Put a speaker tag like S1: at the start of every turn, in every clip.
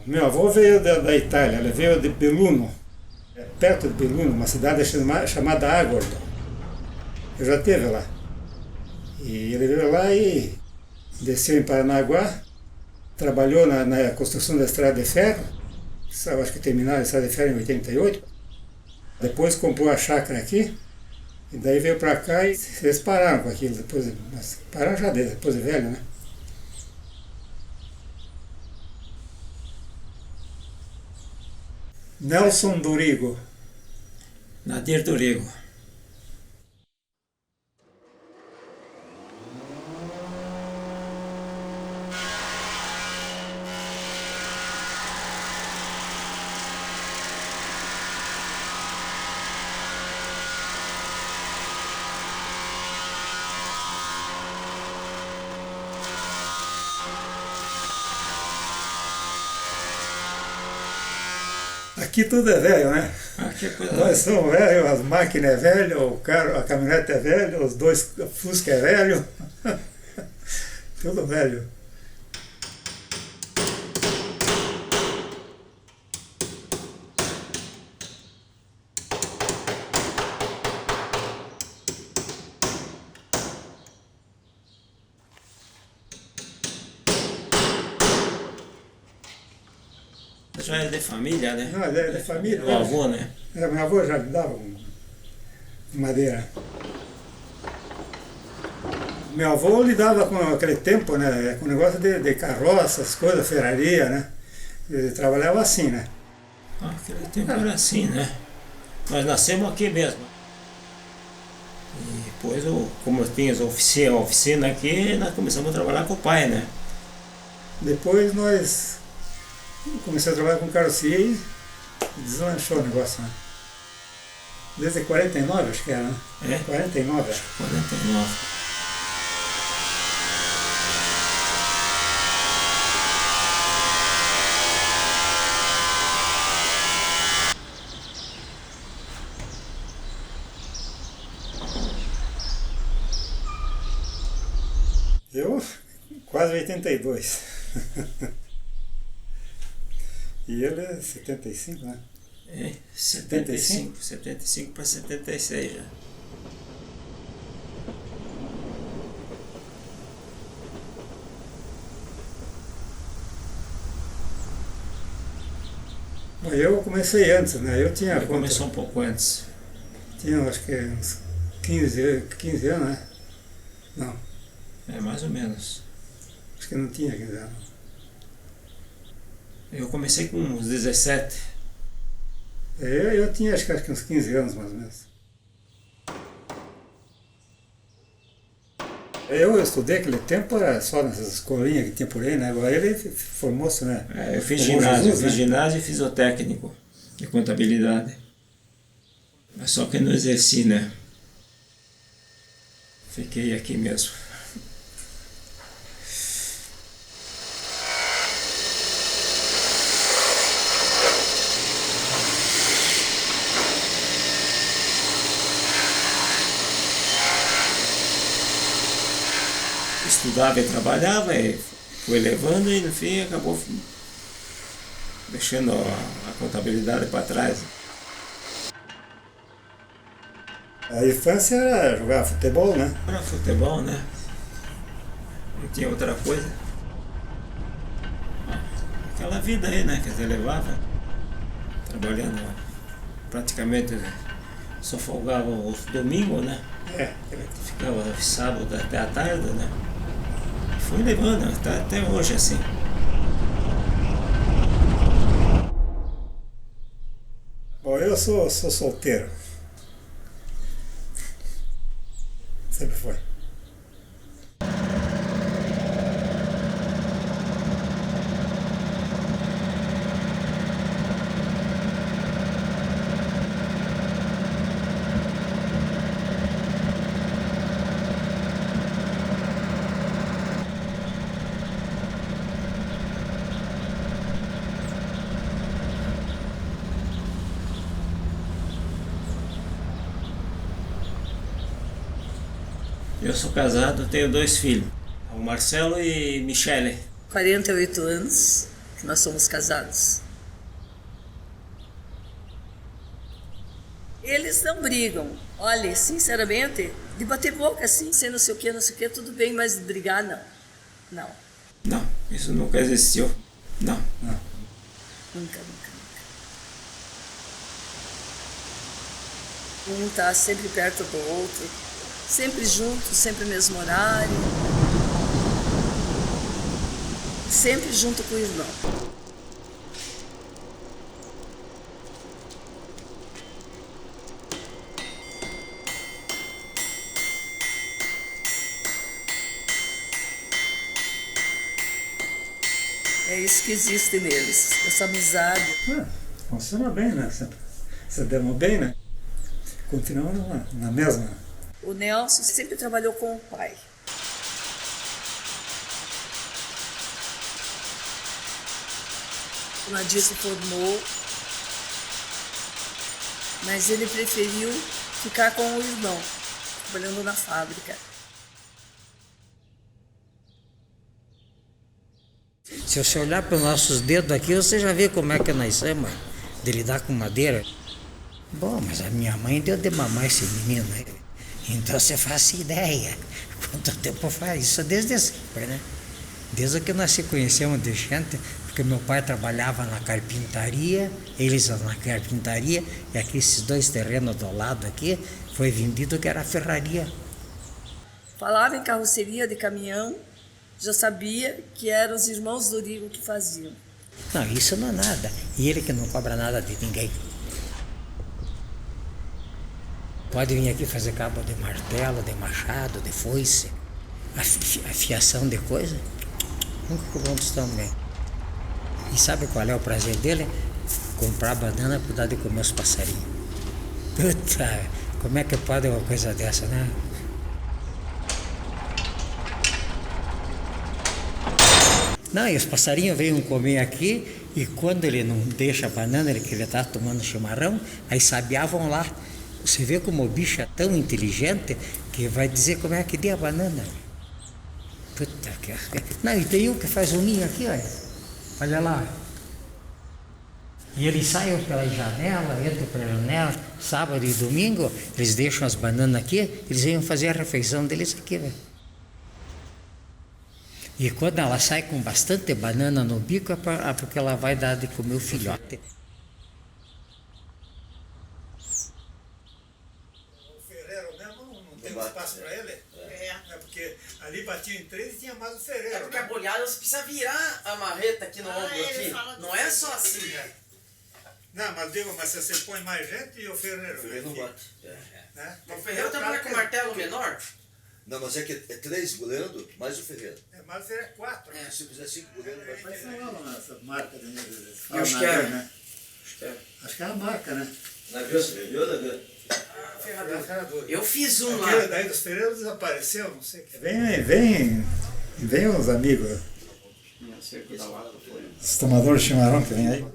S1: Meu avô veio da Itália, ele veio de Belluno, perto de Belluno, uma cidade chamada Agordo. Eu já esteve lá. E ele veio lá e desceu em Paranaguá, trabalhou na construção da estrada de ferro, acho que terminaram a estrada de ferro em 88. Depois comprou a chácara aqui, e daí veio para cá e eles pararam com aquilo, mas pararam já depois de velho, né? Nelson Dorigo.
S2: Nadir Dorigo.
S1: Aqui tudo é velho, né?
S2: Aqui é coisa...
S1: Nós somos velhos, as máquinas é velho, o carro, a caminhonete é velho, os dois Fusca é velho. Tudo velho.
S2: Já é de família, né?
S1: Não, é de família.
S2: O avô, né?
S1: Meu avô já lidava com madeira. Meu avô lidava com aquele tempo, né? Com negócio de carroça, as coisas, ferraria, né? Ele trabalhava assim, né?
S2: Aquele tempo era assim, né? Nós nascemos aqui mesmo. E depois, como tinha a oficina aqui, nós começamos a trabalhar com o pai, né?
S1: Depois nós comecei a trabalhar com carroceria e deslanchou o negócio, né? Desde 49, acho que era, né?
S2: É?
S1: 49, acho.
S2: 49.
S1: Eu, quase 82. E ele é 75, né?
S2: É, 75 para 76 já.
S1: Eu comecei antes, né? Eu tinha...
S2: Começou um pouco antes.
S1: Tinha, acho que uns 15 anos, né? Não.
S2: É, mais ou menos.
S1: Acho que não tinha 15 anos.
S2: Eu comecei com uns 17.
S1: Eu tinha acho que uns 15 anos, mais ou menos. Eu estudei aquele tempo, era só nessas escolinhas que tinha por aí, né? Agora ele formou-se, né?
S2: Eu fiz ginásio, ginásio e fisiotécnico de contabilidade. Mas só que não exerci, né? Fiquei aqui mesmo. Estudava e trabalhava, e foi levando e no fim acabou deixando a contabilidade para trás.
S1: A infância era jogar futebol, né?
S2: Era futebol, né? Não tinha outra coisa. Aquela vida aí, né? Que você levava, trabalhando praticamente, só folgava os domingos, né? Ficava sábado até a tarde, né? Fui levando, até hoje assim.
S1: Bom, eu sou solteiro. Sempre foi.
S2: Eu sou casado, tenho 2 filhos, o Marcelo e Michele.
S3: 48 anos, que nós somos casados. Eles não brigam. Olha, sinceramente, de bater boca assim, sem não sei o que, tudo bem, mas de brigar, não. Não.
S2: Não, isso nunca existiu. Não.
S3: Nunca, nunca, nunca. Um tá sempre perto do outro, sempre junto, sempre no mesmo horário, sempre junto com o irmão. É isso que existe neles, essa amizade.
S1: Funciona bem, né? Se demos bem, né? Continuamos na mesma.
S3: O Nelson sempre trabalhou com o pai. O Nadir se formou, mas ele preferiu ficar com o irmão, trabalhando na fábrica.
S4: Se você olhar para os nossos dedos aqui, você já vê como é que nós somos, de lidar com madeira. Bom, mas a minha mãe deu de mamar esse menino aí. Então você faz ideia quanto tempo faz isso desde sempre, né? Desde que nós se conhecemos de gente, porque meu pai trabalhava na carpintaria, eles na carpintaria, e aqui esses dois terrenos do lado aqui, foi vendido que era a ferraria.
S3: Falava em carroceria de caminhão, já sabia que eram os irmãos do Rigo que faziam.
S4: Não, isso não é nada. E ele que não cobra nada de ninguém. Pode vir aqui fazer cabo de martelo, de machado, de foice, afiação de coisa. Nunca cobramos tão bem. E sabe qual é o prazer dele? Comprar banana para dar de comer os passarinhos. Puta, como é que pode uma coisa dessa, né? Não, e os passarinhos vêm comer aqui, e quando ele não deixa a banana, que ele está tomando chimarrão, aí sabiavam lá. Você vê como o bicho é tão inteligente que vai dizer como é que dê a banana. Puta que... Não, e tem um que faz um ninho aqui, olha. Olha lá. E eles saem pela janela, entram pela janela, sábado e domingo, eles deixam as bananas aqui, eles vêm fazer a refeição deles aqui, velho. E quando ela sai com bastante banana no bico, é porque ela vai dar de comer o filhote.
S1: O Ferreiro mesmo não tem espaço para ele? É. Porque ali batia em 3 e tinha mais o Ferreiro.
S5: É porque a bolhada você precisa virar a marreta aqui no ombro aqui. Não é só assim.
S1: Não, mas digo, mas se você põe mais gente e o Ferreiro?
S5: O Ferreiro não bate.
S1: Né?
S5: O Ferreiro trabalha com martelo menor?
S6: Não, mas é que é 3 goleando, mais o Ferreiro.
S1: Mas o Ferreiro é 4.
S6: É, se fizer 5 goleando, vai
S1: Mas falavam essa marca de
S5: Acho que é.
S1: né? Acho que é a marca, né?
S6: Navio, você viu, Navio?
S5: Ferrador. Eu fiz um
S1: Aquele
S5: lá.
S1: daí dos Ferreiros desapareceu, não sei o que. Vem os amigos. Os tomadores de chimarrão que vem aí.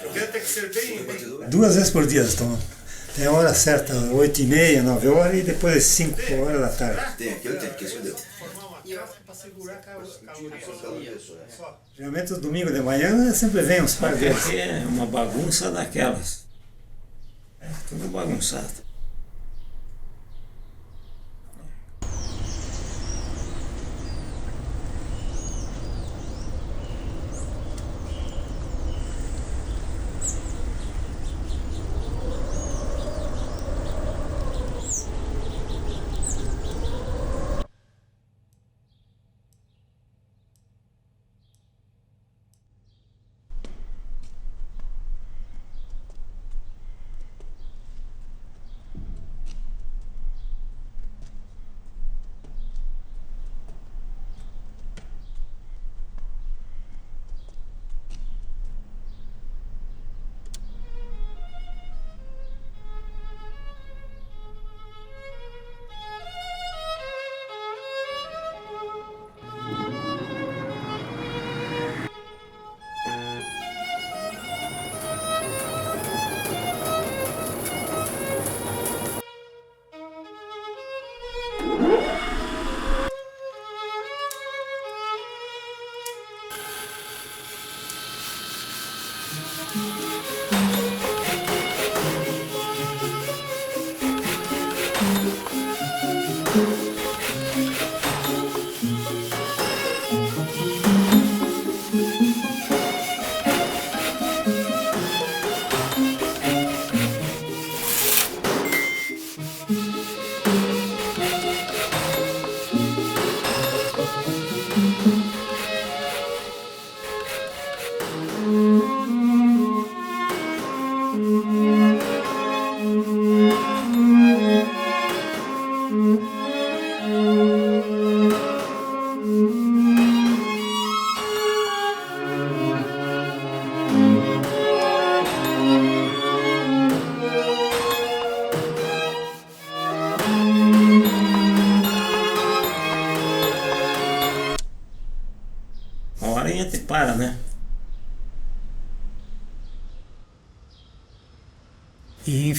S1: Porque tem que ser bem 2 vezes por dia eles tomam. Tem a hora certa, 8h30, 9 horas e depois às 5 horas da tarde.
S6: Tem, aquele tem, que esconder.
S1: Formar uma casa para segurar geralmente o domingo de manhã sempre vem uns par deles.
S2: Aqui é uma bagunça daquelas. É tudo bagunçado.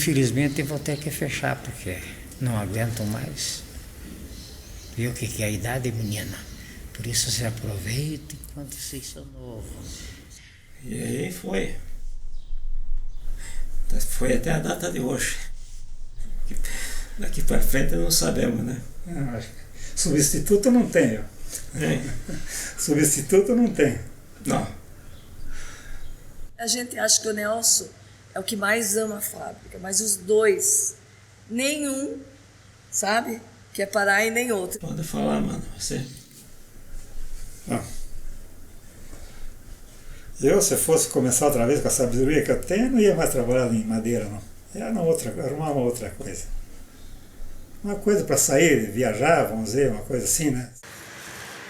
S4: infelizmente eu vou ter que fechar, porque não aguento mais. Viu o que é a idade, menina? Por isso se aproveita enquanto vocês são novos.
S2: E aí foi. Foi até a data de hoje. Daqui para frente não sabemos, né?
S1: Acho que substituto não tenho.
S2: É.
S1: Substituto não tem.
S2: Não.
S3: A gente acha que o Nelson é o que mais ama a fábrica, mas os dois, nenhum, sabe, quer parar e nem outro.
S2: Pode falar, mano. Você.
S1: Não. Eu, se fosse começar outra vez com a sabedoria que eu tenho, não ia mais trabalhar em madeira, não. Ia arrumar uma outra coisa. Uma coisa para sair, viajar, vamos dizer, uma coisa assim, né?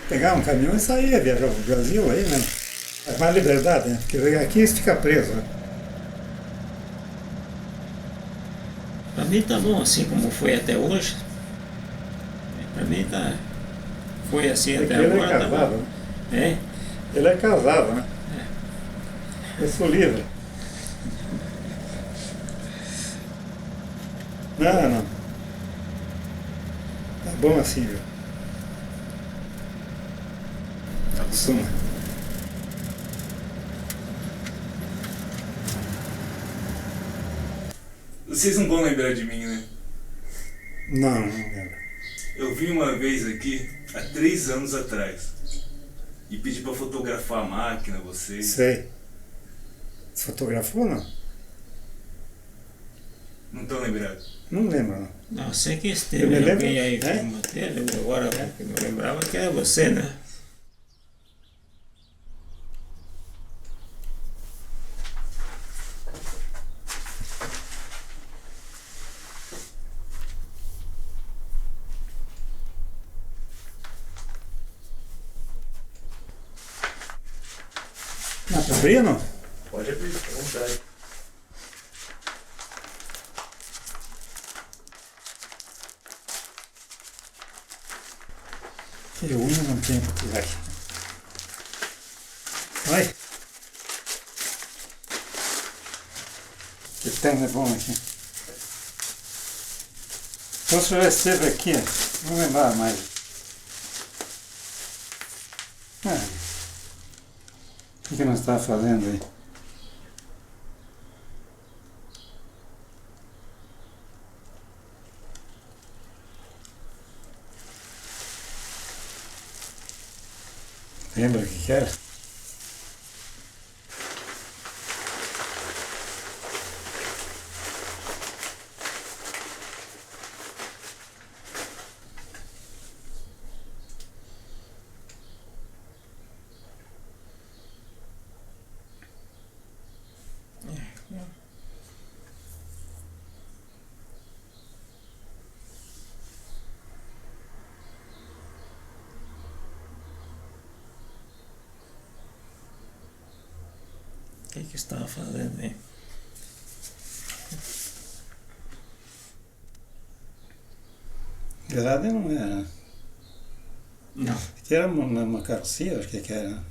S1: Pegar um caminhão e sair, viajar para o Brasil aí, né? É mais liberdade, né? Porque aqui você fica preso, né?
S2: Para mim tá bom assim como foi até hoje. Para mim tá. Foi assim
S1: Porque
S2: até
S1: ele
S2: agora.
S1: é
S2: Tá
S1: casado,
S2: bom.
S1: né?
S2: É?
S1: Ele é casado, né? Eu sou livre. Não. Tá bom assim, viu? Acostuma.
S7: Vocês não vão lembrar de mim, né?
S1: Não lembro.
S7: Eu vim uma vez aqui, há 3 anos atrás, e pedi pra fotografar a máquina, vocês.
S1: Sei. Você fotografou ou não?
S7: Não estão lembrados?
S1: Não lembro, não.
S2: Não, sei que
S1: Eu
S2: esteve
S1: me lembro,
S2: alguém aí
S1: é?
S2: com matéria, agora eu me lembrava que era você, né?
S1: Não, tá abrindo?
S6: Pode abrir, fica à vontade.
S1: Que unha não tem pra tirar aqui. Vai. Que terno é bom aqui. Então você já esteve aqui, não lembrar mais. O que nós estávamos fazendo aí? Lembra o que era?
S2: O que você estava fazendo aí?
S1: Grade não era.
S2: Não.
S1: Aqui era uma carroceria, acho que era.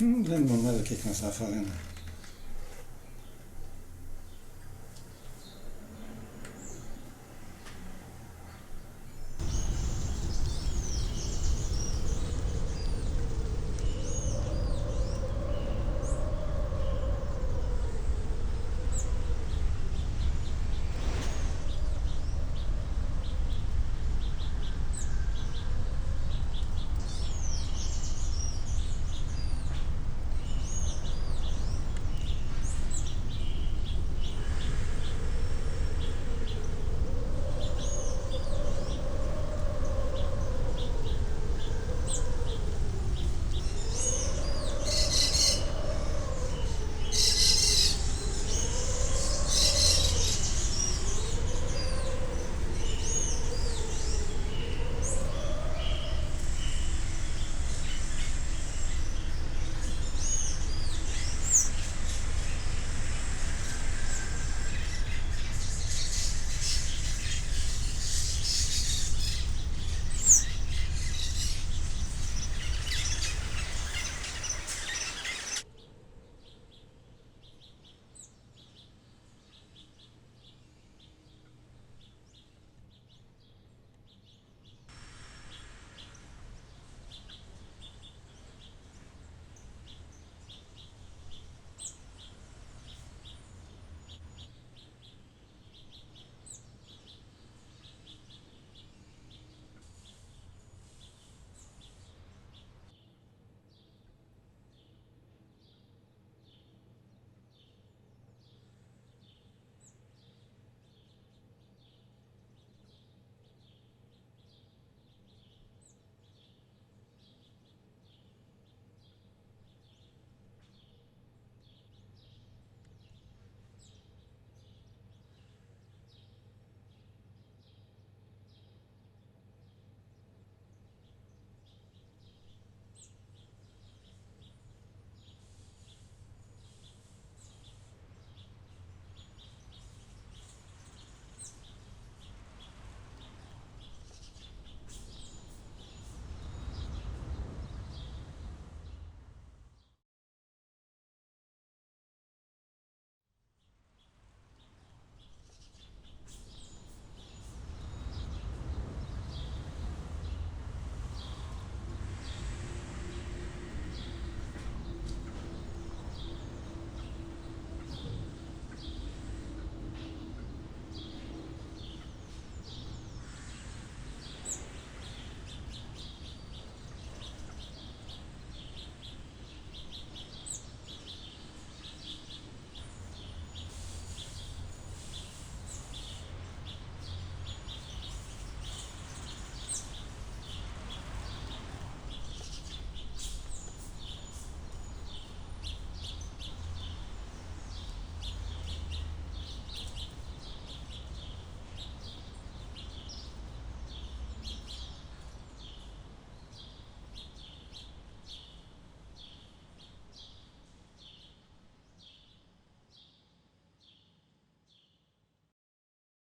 S1: Não lembro mais o que nós estávamos fazendo.